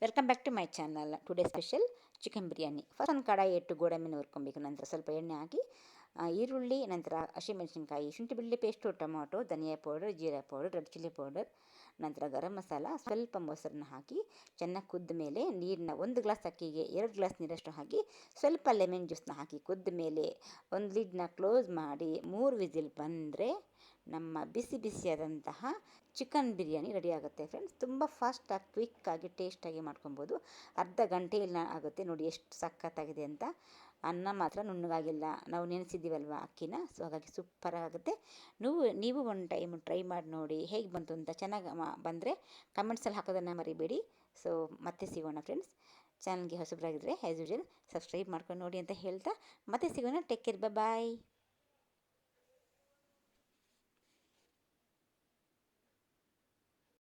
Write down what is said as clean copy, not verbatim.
Welcome back to my channel. Today special chicken biryani. First ಒಂದು ಕಡಾಯಿ ಇಟ್ಟು ಗೋಡಂಬಿನ ಹುರ್ಕೊಬೇಕು. ನಂತರ ಸ್ವಲ್ಪ ಎಣ್ಣೆ ಹಾಕಿ ಈರುಳ್ಳಿ, ನಂತರ ಹಸಿಮೆಣಸಿನ್ಕಾಯಿ, ಶುಂಠಿ ಬೆಳ್ಳುಳ್ಳಿ ಪೇಸ್ಟು, ಟೊಮಾಟೊ, ಧನಿಯಾ ಪೌಡರ್, ಜೀರಾ ಪೌಡರ್, ರೆಡ್ ಚಿಲ್ಲಿ ಪೌಡರ್, ನಂತರ ಗರಂ ಮಸಾಲ, ಸ್ವಲ್ಪ ಮೊಸರನ್ನ ಹಾಕಿ ಚೆನ್ನಾಗಿ ಕುದ್ದ ಮೇಲೆ ನೀರನ್ನ 1 ಗ್ಲಾಸ್ ಅಕ್ಕಿಗೆ 2 ಗ್ಲಾಸ್ ನೀರಷ್ಟು ಹಾಕಿ ಸ್ವಲ್ಪ ಲೆಮನ್ ಜ್ಯೂಸನ್ನ ಹಾಕಿ ಕುದ್ದ ಮೇಲೆ ಒಂದು ಲಿಡ್ನ ಕ್ಲೋಸ್ ಮಾಡಿ 3 ವಿಸಿಲ್ ಬಂದರೆ ನಮ್ಮ ಬಿಸಿ ಬಿಸಿಯಾದಂತಹ ಚಿಕನ್ ಬಿರಿಯಾನಿ ರೆಡಿ ಆಗುತ್ತೆ ಫ್ರೆಂಡ್ಸ್. ತುಂಬ ಫಾಸ್ಟಾಗಿ ಕ್ವಿಕ್ಕಾಗಿ ಟೇಸ್ಟಾಗಿ ಮಾಡ್ಕೊಬೋದು. ಅರ್ಧ ಗಂಟೆಯಲ್ಲಿ ಆಗುತ್ತೆ. ನೋಡಿ ಎಷ್ಟು ಸಖತ್ತಾಗಿದೆ ಅಂತ. ಅನ್ನ ಮಾತ್ರ ನುಣ್ಣಗಾಗಿಲ್ಲ, ನಾವು ನೆನೆಸಿದ್ದೀವಲ್ವ ಅಕ್ಕಿನ, ಸೊ ಹಾಗಾಗಿ ಸೂಪರ್ ಆಗುತ್ತೆ. ನೀವು ಒಂದು ಟೈಮ್ ಟ್ರೈ ಮಾಡಿ ನೋಡಿ ಹೇಗೆ ಬಂತು ಅಂತ. ಚೆನ್ನಾಗಿ ಬಂದರೆ ಕಮೆಂಟ್ಸಲ್ಲಿ ಹಾಕೋದನ್ನು ಮರಿಬೇಡಿ. ಸೊ ಮತ್ತೆ ಸಿಗೋಣ ಫ್ರೆಂಡ್ಸ್. ಚಾನಲ್ಗೆ ಹೊಸಬರಾಗಿದ್ದರೆ ಆ್ಯಸ್ ಯೂಶುವಲ್ ಸಬ್ಸ್ಕ್ರೈಬ್ ಮಾಡ್ಕೊಂಡು ನೋಡಿ ಅಂತ ಹೇಳ್ತಾ ಮತ್ತೆ ಸಿಗೋಣ. ಟೇಕ್ ಕೇರ್, ಬಾಯ್.